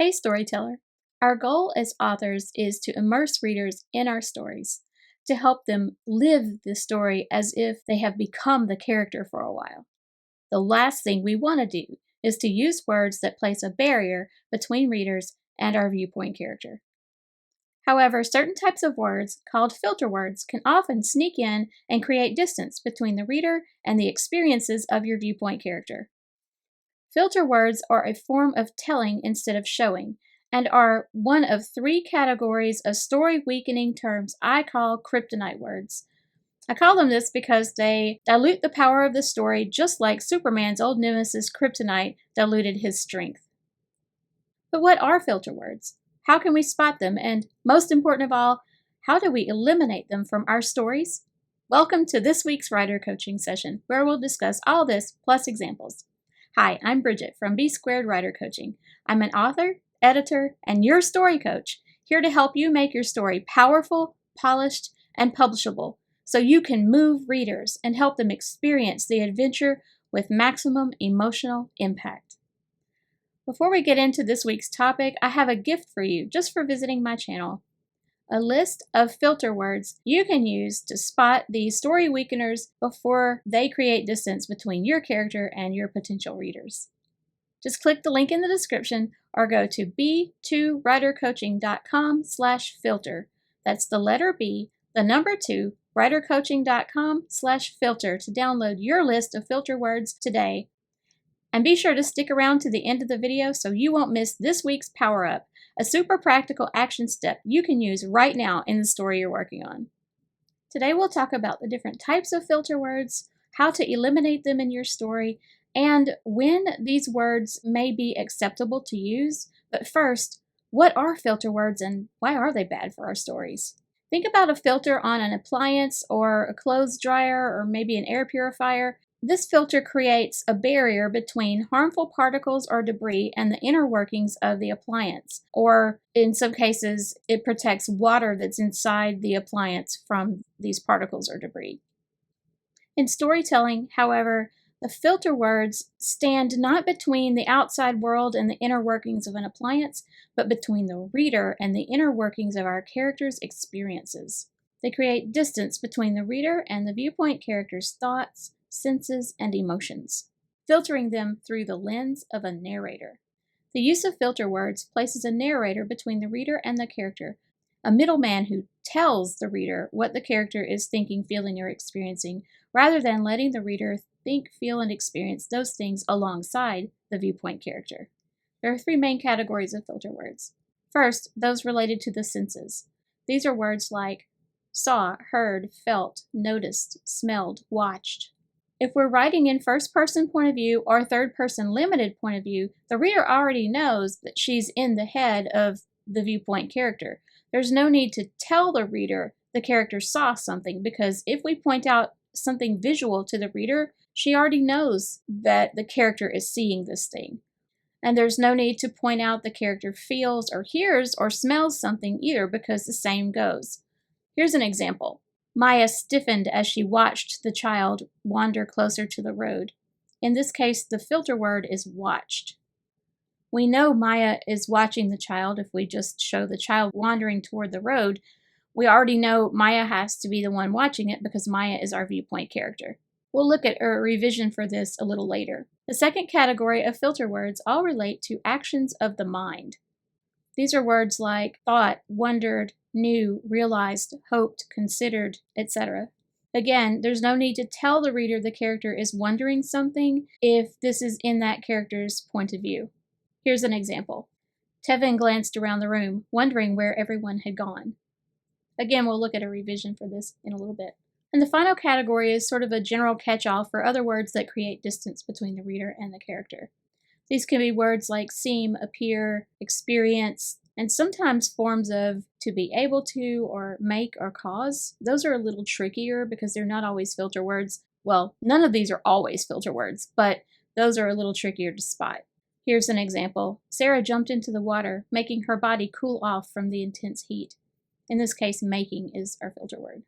Hey storyteller! Our goal as authors is to immerse readers in our stories, to help them live the story as if they have become the character for a while. The last thing we want to do is to use words that place a barrier between readers and our viewpoint character. However, certain types of words, called filter words, can often sneak in and create distance between the reader and the experiences of your viewpoint character. Filter words are a form of telling instead of showing, and are one of three categories of story-weakening terms I call kryptonite words. I call them this because they dilute the power of the story just like Superman's old nemesis Kryptonite diluted his strength. But what are filter words? How can we spot them? And most important of all, how do we eliminate them from our stories? Welcome to this week's writer coaching session, where we'll discuss all this plus examples. Hi, I'm Bridget from B Squared Writer Coaching. I'm an author, editor, and your story coach, here to help you make your story powerful, polished, and publishable, so you can move readers and help them experience the adventure with maximum emotional impact. Before we get into this week's topic, I have a gift for you just for visiting my channel. A list of filter words you can use to spot these story weakeners before they create distance between your character and your potential readers. Just click the link in the description or go to b2writercoaching.com/filter. That's the letter B, the number 2, writercoaching.com/filter to download your list of filter words today. And be sure to stick around to the end of the video so you won't miss this week's Power Up, a super practical action step you can use right now in the story you're working on. Today we'll talk about the different types of filter words, how to eliminate them in your story, and when these words may be acceptable to use. But first, what are filter words and why are they bad for our stories? Think about a filter on an appliance or a clothes dryer or maybe an air purifier. This filter creates a barrier between harmful particles or debris and the inner workings of the appliance, or in some cases, it protects water that's inside the appliance from these particles or debris. In storytelling, however, the filter words stand not between the outside world and the inner workings of an appliance, but between the reader and the inner workings of our characters' experiences. They create distance between the reader and the viewpoint character's thoughts, senses, and emotions, filtering them through the lens of a narrator. The use of filter words places a narrator between the reader and the character, a middleman who tells the reader what the character is thinking, feeling, or experiencing, rather than letting the reader think, feel, and experience those things alongside the viewpoint character. There are three main categories of filter words. First, those related to the senses. These are words like saw, heard, felt, noticed, smelled, watched. If we're writing in first-person point of view or third-person limited point of view, the reader already knows that she's in the head of the viewpoint character. There's no need to tell the reader the character saw something, because if we point out something visual to the reader, she already knows that the character is seeing this thing. And there's no need to point out the character feels or hears or smells something either, because the same goes. Here's an example. Maya stiffened as she watched the child wander closer to the road. In this case, the filter word is watched. We know Maya is watching the child if we just show the child wandering toward the road. We already know Maya has to be the one watching it because Maya is our viewpoint character. We'll look at a revision for this a little later. The second category of filter words all relate to actions of the mind. These are words like thought, wondered, knew, realized, hoped, considered, etc. Again, there's no need to tell the reader the character is wondering something if this is in that character's point of view. Here's an example. Tevin glanced around the room, wondering where everyone had gone. Again, we'll look at a revision for this in a little bit. And the final category is sort of a general catch-all for other words that create distance between the reader and the character. These can be words like seem, appear, experience, and sometimes forms of to be able to, or make, or cause. Those are a little trickier because they're not always filter words. Well, none of these are always filter words, but those are a little trickier to spot. Here's an example. Sarah jumped into the water, making her body cool off from the intense heat. In this case, making is our filter word.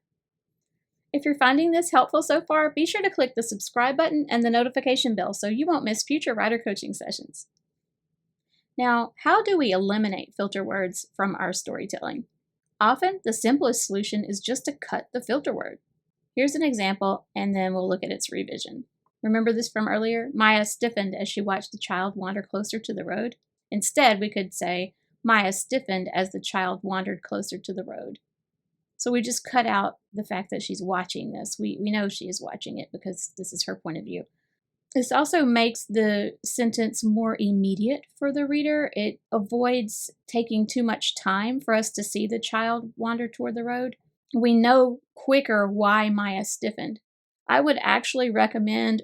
If you're finding this helpful so far, be sure to click the subscribe button and the notification bell so you won't miss future writer coaching sessions. Now, how do we eliminate filter words from our storytelling? Often, the simplest solution is just to cut the filter word. Here's an example, and then we'll look at its revision. Remember this from earlier? Maya stiffened as she watched the child wander closer to the road. Instead, we could say, Maya stiffened as the child wandered closer to the road. So we just cut out the fact that she's watching this. We know she is watching it because this is her point of view. This also makes the sentence more immediate for the reader. It avoids taking too much time for us to see the child wander toward the road. We know quicker why Maya stiffened. I would actually recommend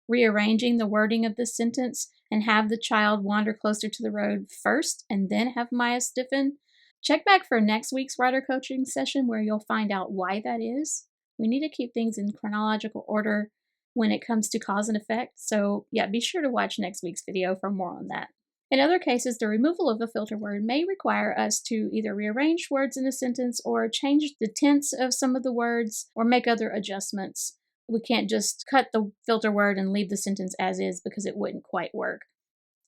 rearranging the wording of this sentence and have the child wander closer to the road first and then have Maya stiffen. Check back for next week's writer coaching session where you'll find out why that is. We need to keep things in chronological order when it comes to cause and effect. So yeah, be sure to watch next week's video for more on that. In other cases, the removal of a filter word may require us to either rearrange words in a sentence or change the tense of some of the words or make other adjustments. We can't just cut the filter word and leave the sentence as is because it wouldn't quite work.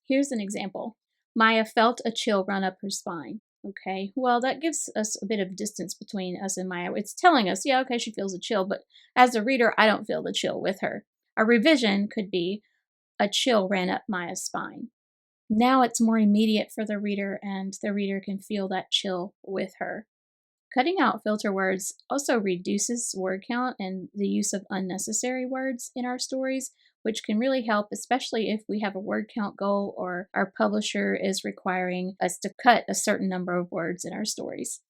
Here's an example. Maya felt a chill run up her spine. Okay, well, that gives us a bit of distance between us and Maya. It's telling us, yeah, okay, she feels a chill, but as a reader, I don't feel the chill with her. A revision could be, a chill ran up Maya's spine. Now it's more immediate for the reader, and the reader can feel that chill with her. Cutting out filter words also reduces word count and the use of unnecessary words in our stories, which can really help, especially if we have a word count goal or our publisher is requiring us to cut a certain number of words in our stories.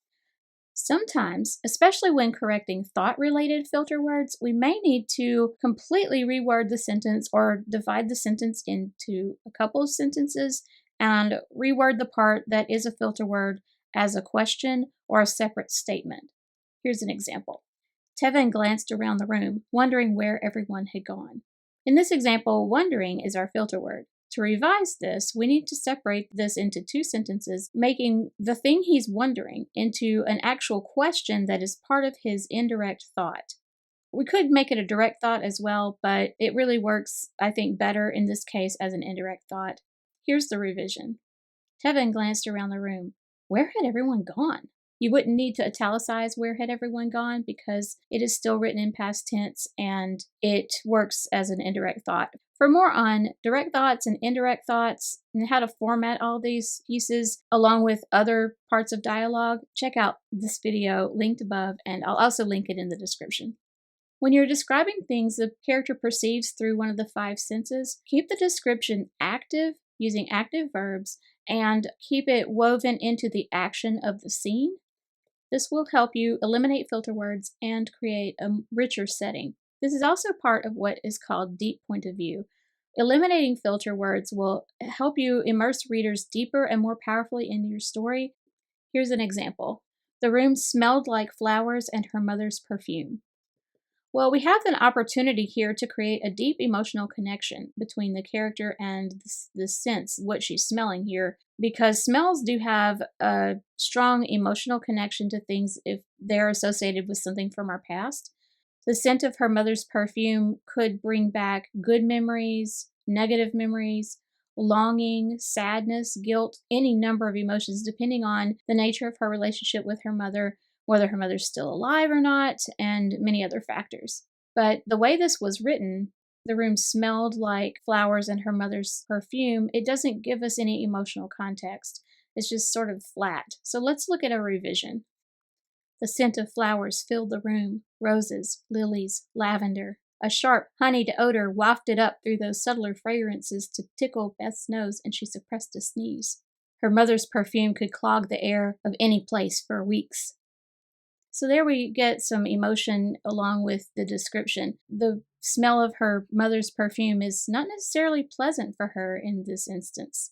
Sometimes, especially when correcting thought-related filter words, we may need to completely reword the sentence or divide the sentence into a couple of sentences and reword the part that is a filter word as a question or a separate statement. Here's an example. Tevin glanced around the room, wondering where everyone had gone. In this example, wondering is our filter word. To revise this, we need to separate this into two sentences, making the thing he's wondering into an actual question that is part of his indirect thought. We could make it a direct thought as well, but it really works, I think, better in this case as an indirect thought. Here's the revision. Tevin glanced around the room. Where had everyone gone? You wouldn't need to italicize where had everyone gone because it is still written in past tense and it works as an indirect thought. For more on direct thoughts and indirect thoughts and how to format all these uses along with other parts of dialogue, check out this video linked above, and I'll also link it in the description. When you're describing things the character perceives through one of the five senses, keep the description active using active verbs and keep it woven into the action of the scene. This will help you eliminate filter words and create a richer setting. This is also part of what is called deep point of view. Eliminating filter words will help you immerse readers deeper and more powerfully in your story. Here's an example. The room smelled like flowers and her mother's perfume. Well, we have an opportunity here to create a deep emotional connection between the character and the sense, what she's smelling here, because smells do have a strong emotional connection to things if they're associated with something from our past. The scent of her mother's perfume could bring back good memories, negative memories, longing, sadness, guilt, any number of emotions, depending on the nature of her relationship with her mother, whether her mother's still alive or not, and many other factors. But the way this was written, the room smelled like flowers and her mother's perfume, it doesn't give us any emotional context. It's just sort of flat. So let's look at a revision. The scent of flowers filled the room, roses, lilies, lavender. A sharp, honeyed odor wafted up through those subtler fragrances to tickle Beth's nose, and she suppressed a sneeze. Her mother's perfume could clog the air of any place for weeks. So there we get some emotion along with the description. The smell of her mother's perfume is not necessarily pleasant for her in this instance.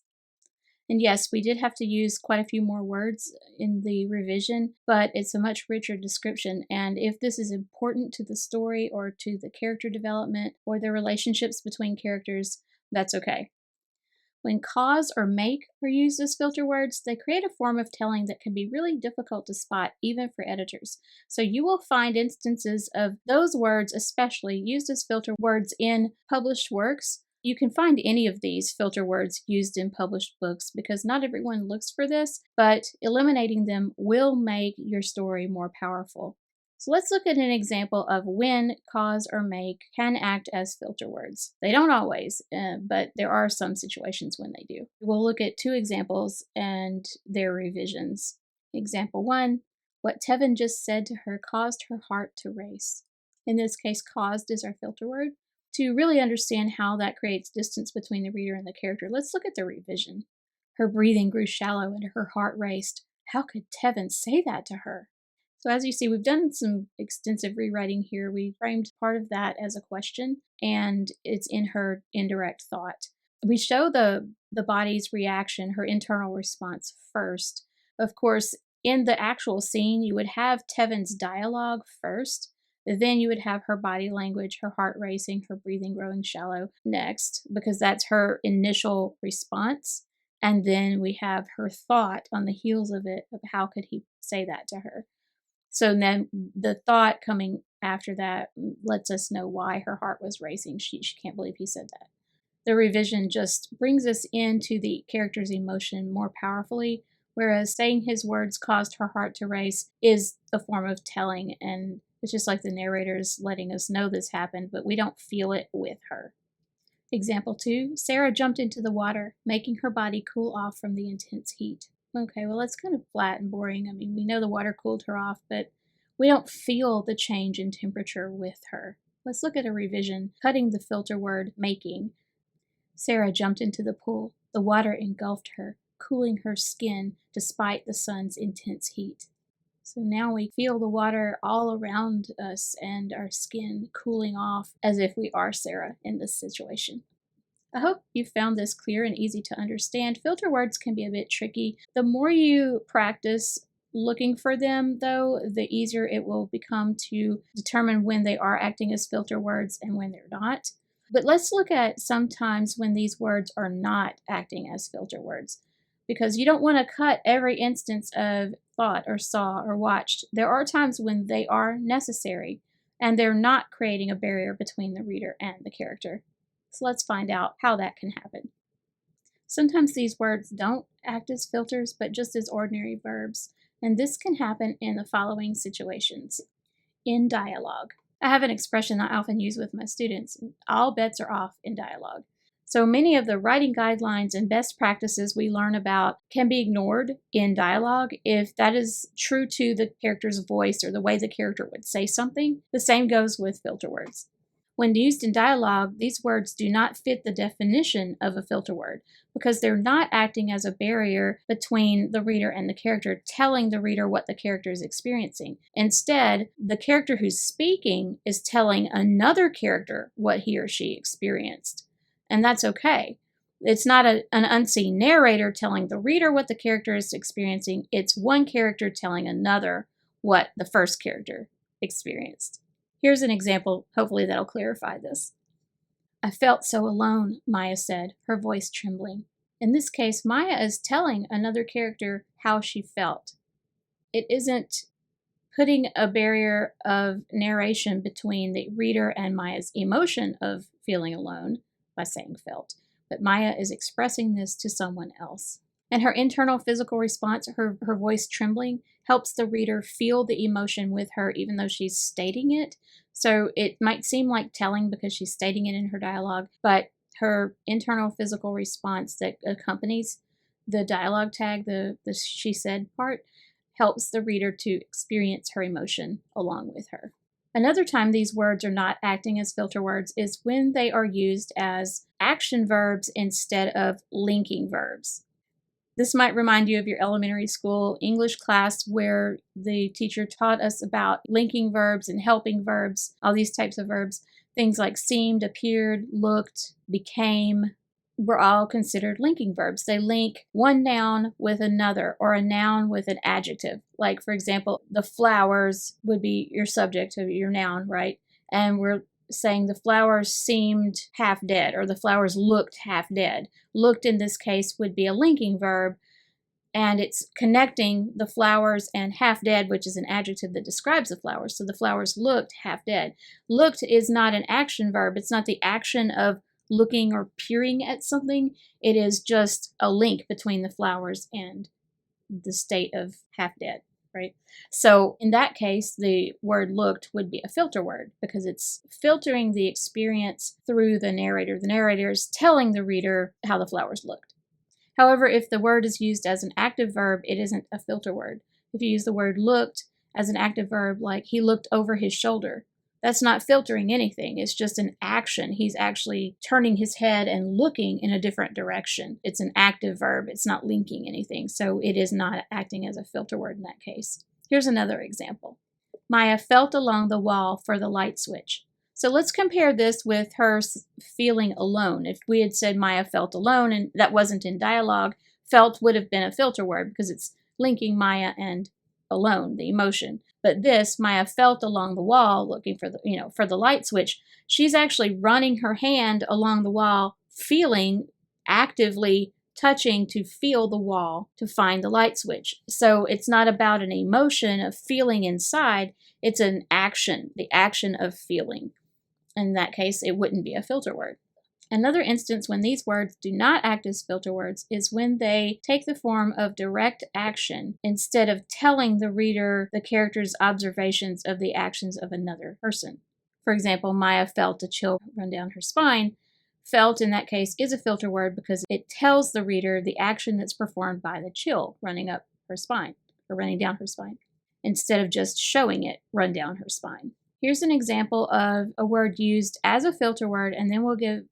And yes, we did have to use quite a few more words in the revision, but it's a much richer description. And if this is important to the story or to the character development or the relationships between characters, that's okay. When cause or make are used as filter words, they create a form of telling that can be really difficult to spot, even for editors. So you will find instances of those words especially used as filter words in published works, You can find any of these filter words used in published books because not everyone looks for this, but eliminating them will make your story more powerful. So let's look at an example of when cause or make can act as filter words. They don't always, but there are some situations when they do. We'll look at 2 examples and their revisions. Example 1, what Tevin just said to her caused her heart to race. In this case, caused is our filter word. To really understand how that creates distance between the reader and the character, let's look at the revision. Her breathing grew shallow and her heart raced. How could Tevin say that to her? So as you see, we've done some extensive rewriting here. We framed part of that as a question, and it's in her indirect thought. We show the body's reaction, her internal response first. Of course, in the actual scene, you would have Tevin's dialogue first. Then you would have her body language, her heart racing, her breathing growing shallow next, because that's her initial response. And then we have her thought on the heels of it of how could he say that to her. So then the thought coming after that lets us know why her heart was racing. She can't believe he said that. The revision just brings us into the character's emotion more powerfully, whereas saying his words caused her heart to race is a form of telling, and it's just like the narrator is letting us know this happened, but we don't feel it with her. Example 2, Sarah jumped into the water, making her body cool off from the intense heat. Okay, well, that's kind of flat and boring. I mean, we know the water cooled her off, but we don't feel the change in temperature with her. Let's look at a revision, cutting the filter word making. Sarah jumped into the pool. The water engulfed her, cooling her skin despite the sun's intense heat. So now we feel the water all around us and our skin cooling off as if we are Sarah in this situation. I hope you found this clear and easy to understand. Filter words can be a bit tricky. The more you practice looking for them, though, the easier it will become to determine when they are acting as filter words and when they're not. But let's look at sometimes when these words are not acting as filter words, because you don't want to cut every instance of thought or saw or watched. There are times when they are necessary and they're not creating a barrier between the reader and the character. So let's find out how that can happen. Sometimes these words don't act as filters, but just as ordinary verbs, and this can happen in the following situations. In dialogue. I have an expression I often use with my students: all bets are off in dialogue. So many of the writing guidelines and best practices we learn about can be ignored in dialogue if that is true to the character's voice or the way the character would say something. The same goes with filter words. When used in dialogue, these words do not fit the definition of a filter word because they're not acting as a barrier between the reader and the character, telling the reader what the character is experiencing. Instead, the character who's speaking is telling another character what he or she experienced. And that's okay. It's not an unseen narrator telling the reader what the character is experiencing. It's one character telling another what the first character experienced. Here's an example, hopefully that'll clarify this. I felt so alone, Maya said, her voice trembling. In this case, Maya is telling another character how she felt. It isn't putting a barrier of narration between the reader and Maya's emotion of feeling alone by saying felt, but Maya is expressing this to someone else. And her internal physical response, her voice trembling, helps the reader feel the emotion with her even though she's stating it. So it might seem like telling because she's stating it in her dialogue, but her internal physical response that accompanies the dialogue tag, the she said part, helps the reader to experience her emotion along with her. Another time these words are not acting as filter words is when they are used as action verbs instead of linking verbs. This might remind you of your elementary school English class where the teacher taught us about linking verbs and helping verbs, all these types of verbs. Things like seemed, appeared, looked, became were all considered linking verbs. They link one noun with another or a noun with an adjective. Like, for example, the flowers would be your subject of your noun, right? And we're saying the flowers seemed half dead or the flowers looked half dead. Looked in this case would be a linking verb, and it's connecting the flowers and half dead, which is an adjective that describes the flowers. So the flowers looked half dead. Looked is not an action verb. It's not the action of looking or peering at something. It is just a link between the flowers and the state of half dead, right? So in that case, the word looked would be a filter word because it's filtering the experience through the narrator. The narrator is telling the reader how the flowers looked. However, if the word is used as an active verb, it isn't a filter word. If you use the word looked as an active verb, like he looked over his shoulder, that's not filtering anything. It's just an action. He's actually turning his head and looking in a different direction. It's an active verb. It's not linking anything. So it is not acting as a filter word in that case. Here's another example. Maya felt along the wall for the light switch. So let's compare this with her feeling alone. If we had said Maya felt alone and that wasn't in dialogue, felt would have been a filter word because it's linking Maya and alone, the emotion. But this, Maya felt along the wall looking for the light switch. She's actually running her hand along the wall, feeling, actively touching to feel the wall to find the light switch. So it's not about an emotion of feeling inside, it's an action, the action of feeling. In that case, it wouldn't be a filter word. Another instance when these words do not act as filter words is when they take the form of direct action instead of telling the reader the character's observations of the actions of another person. For example, Maya felt a chill run down her spine. Felt in that case is a filter word because it tells the reader the action that's performed by the chill running up her spine or running down her spine instead of just showing it run down her spine. Here's an example of a word used as a filter word, and then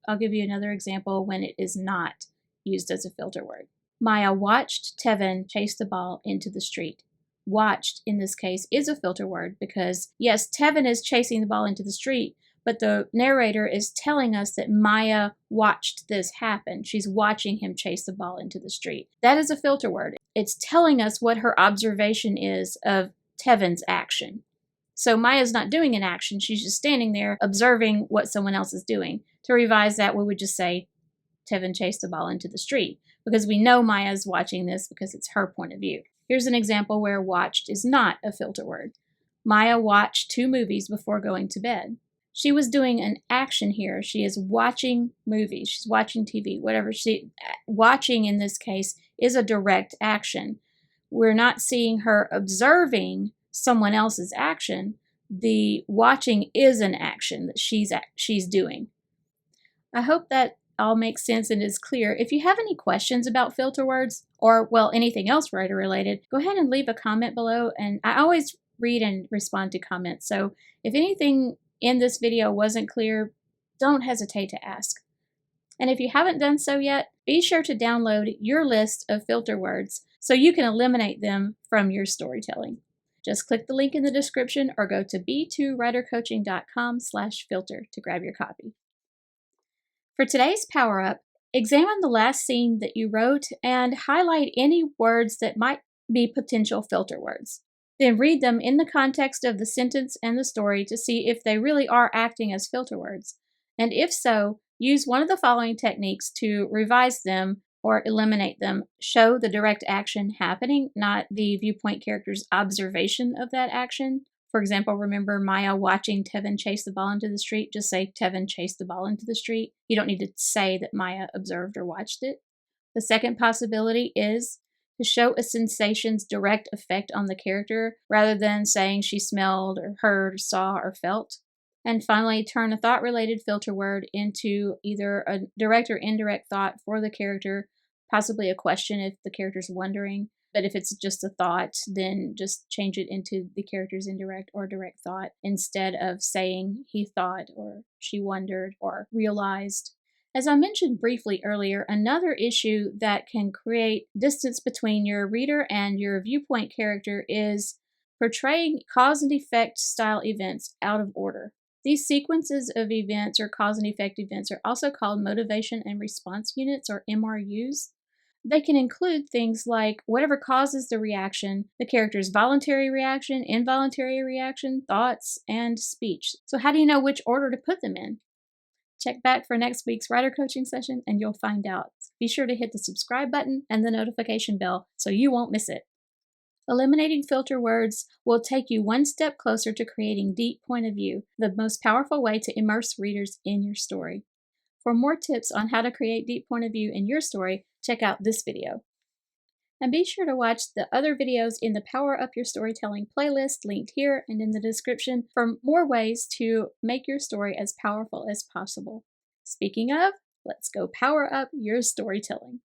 I'll give you another example when it is not used as a filter word. Maya watched Tevin chase the ball into the street. Watched, in this case, is a filter word because, yes, Tevin is chasing the ball into the street, but the narrator is telling us that Maya watched this happen. She's watching him chase the ball into the street. That is a filter word. It's telling us what her observation is of Tevin's action. So Maya's not doing an action, she's just standing there observing what someone else is doing. To revise that, we would just say, Tevin chased the ball into the street, because we know Maya's watching this because it's her point of view. Here's an example where watched is not a filter word. Maya watched 2 movies before going to bed. She was doing an action here. She is watching movies. She's watching TV, whatever. Watching in this case is a direct action. We're not seeing her observing someone else's action. The watching is an action that she's doing. I hope that all makes sense and is clear. If you have any questions about filter words or, well, anything else writer related, go ahead and leave a comment below, and I always read and respond to comments. So if anything in this video wasn't clear, don't hesitate to ask. And if you haven't done so yet, be sure to download your list of filter words so you can eliminate them from your storytelling. Just click the link in the description or go to b2writercoaching.com/filter to grab your copy. For today's Power Up, examine the last scene that you wrote and highlight any words that might be potential filter words. Then read them in the context of the sentence and the story to see if they really are acting as filter words. And if so, use one of the following techniques to revise them or eliminate them. Show the direct action happening, not the viewpoint character's observation of that action. For example, remember Maya watching Tevin chase the ball into the street? Just say Tevin chased the ball into the street. You don't need to say that Maya observed or watched it. The second possibility is to show a sensation's direct effect on the character rather than saying she smelled or heard or saw or felt. And finally, turn a thought-related filter word into either a direct or indirect thought for the character, possibly a question if the character's wondering. But if it's just a thought, then just change it into the character's indirect or direct thought instead of saying he thought or she wondered or realized. As I mentioned briefly earlier, another issue that can create distance between your reader and your viewpoint character is portraying cause and effect style events out of order. These sequences of events or cause and effect events are also called motivation and response units or MRUs. They can include things like whatever causes the reaction, the character's voluntary reaction, involuntary reaction, thoughts, and speech. So how do you know which order to put them in? Check back for next week's writer coaching session and you'll find out. Be sure to hit the subscribe button and the notification bell so you won't miss it. Eliminating filter words will take you one step closer to creating deep point of view, the most powerful way to immerse readers in your story. For more tips on how to create deep point of view in your story, check out this video. And be sure to watch the other videos in the Power Up Your Storytelling playlist linked here and in the description for more ways to make your story as powerful as possible. Speaking of, let's go power up your storytelling.